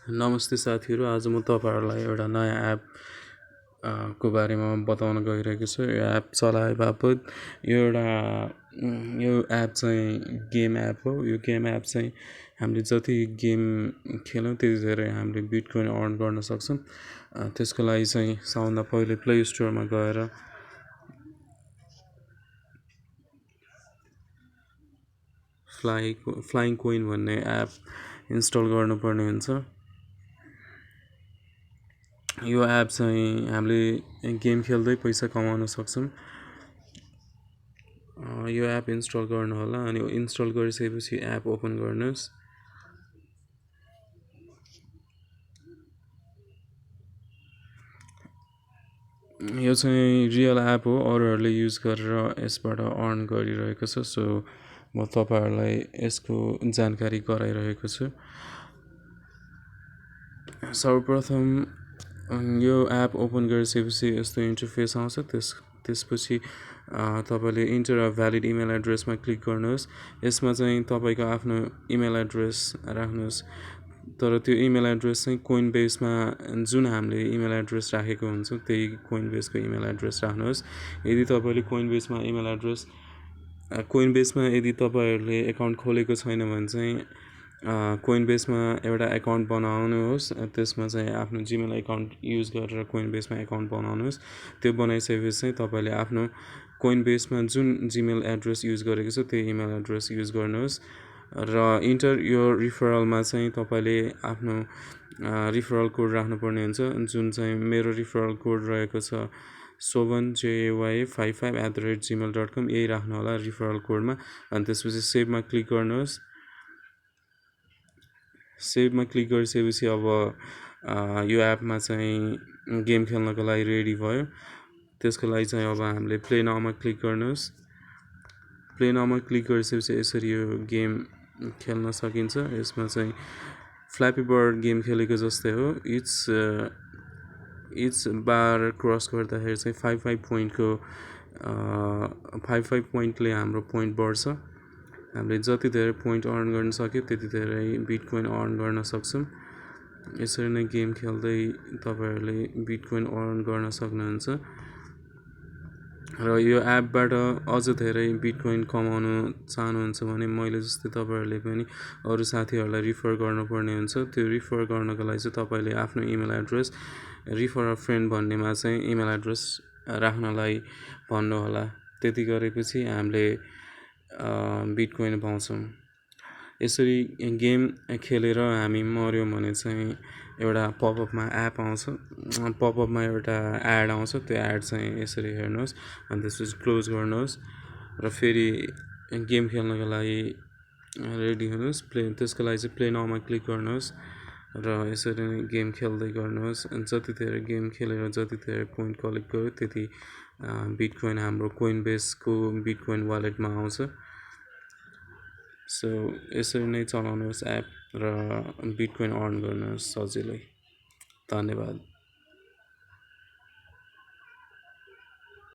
नमस्ते साथीहरू, आज म तपाईँहरूलाई एउटा नयाँ एप को बारेमा बताउन गइरहेको छु। यो एप चलाए बापत यो एप चाहिँ गेम एप हो। यो गेम एप चाहिँ हामीले जति गेम खेलौँ त्यति धेरै हामीले बिटकोइन अर्न गर्न सक्छौँ। त्यसको लागि चाहिँ सबभन्दा पहिले प्ले स्टोरमा गएर फ्लाइङ कोइन भन्ने एप इन्स्टल गर्नुपर्ने हुन्छ। यो एप चाहिँ हामीले गेम खेल्दै पैसा कमाउन सक्छौँ। यो एप इन्स्टल गर्नु होला अनि इन्स्टल गरिसकेपछि एप ओपन गर्नुहोस्। यो चाहिँ रियल एप हो, अरूहरूले युज गरेर यसबाट अर्न गरिरहेको छ। सो म तपाईँहरूलाई यसको जानकारी गराइरहेको छु। सर्वप्रथम यो एप ओपन गरिसकेपछि यस्तो इन्टरफेस आउँछ। त्यसपछि तपाईँले इन्टर अ भ्यालिड इमेल एड्रेसमा क्लिक गर्नुहोस्। यसमा चाहिँ तपाईँको आफ्नो इमेल एड्रेस राख्नुहोस्। तर त्यो इमेल एड्रेस चाहिँ कोइनबेसमा जुन हामीले इमेल एड्रेस राखेको हुन्छ त्यही कोइनबेसको इमेल एड्रेस राख्नुहोस्। यदि तपाईँले कोइनबेसमा यदि तपाईँहरूले एकाउन्ट खोलेको छैन भने चाहिँ कोइनबेसमा एउटा एकाउन्ट बनाउनुहोस्। त्यसमा चाहिँ आफ्नो जिमेल एकाउन्ट युज गरेर कोइनबेसमा एकाउन्ट बनाउनुहोस्। त्यो बनाइसकेपछि चाहिँ तपाईँले आफ्नो कोइनबेसमा जुन जिमेल एड्रेस युज गरेको छ त्यही इमेल एड्रेस युज गर्नुहोस् र इन्टर यो रिफरलमा चाहिँ तपाईँले आफ्नो रिफरल कोड राख्नुपर्ने हुन्छ, जुन चाहिँ मेरो रिफरल कोड रहेको छ sobanjay55@gmail.com। यही राख्नु होला रिफरल कोडमा। अनि त्यसपछि सेभमा क्लिक गर्नुहोस्। सेभमा क्लिक गरिसकेपछि अब यो एपमा चाहिँ गेम खेल्नको लागि रेडी भयो। त्यसको लागि चाहिँ अब हामीले प्ले नाउमा क्लिक गर्नुहोस्। प्ले नाउमा क्लिक गरिसकेपछि यसरी यो गेम खेल्न सकिन्छ। यसमा चाहिँ फ्ल्यापी बर्ड गेम खेलेको जस्तै हो। इच बार क्रस गर्दाखेरि चाहिँ 5 पोइन्टले हाम्रो पोइन्ट बढ्छ। हामीले जति धेरै पोइन्ट अर्न गर्न सक्यो त्यति धेरै बिटकोइन अर्न गर्न सक्छौँ। यसरी नै गेम खेल्दै तपाईँहरूले बिटकोइन अर्न गर्न सक्नुहुन्छ र यो एपबाट अझ धेरै बिटकोइन कमाउन चाहनुहुन्छ भने मैले जस्तै तपाईँहरूले पनि अरू साथीहरूलाई रिफर गर्नुपर्ने हुन्छ। त्यो रिफर गर्नको लागि चाहिँ तपाईँले आफ्नो email address refer a friend भन्नेमा चाहिँ इमेल एड्रेस राख्नलाई भन्नुहोला। त्यति गरेपछि हामीले बिटकोइन पाउँछौँ। यसरी गेम खेलेर हामी मऱ्यौँ भने चाहिँ एउटा पपअपमा एप आउँछ। पपअपमा एउटा एड आउँछ। त्यो एड चाहिँ यसरी हेर्नुहोस् अनि त्यसपछि क्लोज गर्नुहोस् र फेरि गेम खेल्नको लागि रेडी हुनुहोस्। त्यसको लागि चाहिँ प्ले नाउमा क्लिक गर्नुहोस् र यसरी नै गेम खेल्दै गर्नुहोस्। जति धेरै गेम खेलेर जति धेरै पोइन्ट कलेक्ट गर्यो त्यति बिटकोइन हाम्रो कोइनबेसको बिटकोइन वालेटमा आउँछ। सो यसरी नै चलाउनुहोस् एप र बिटकोइन अर्न गर्नुहोस् सजिलै। धन्यवाद।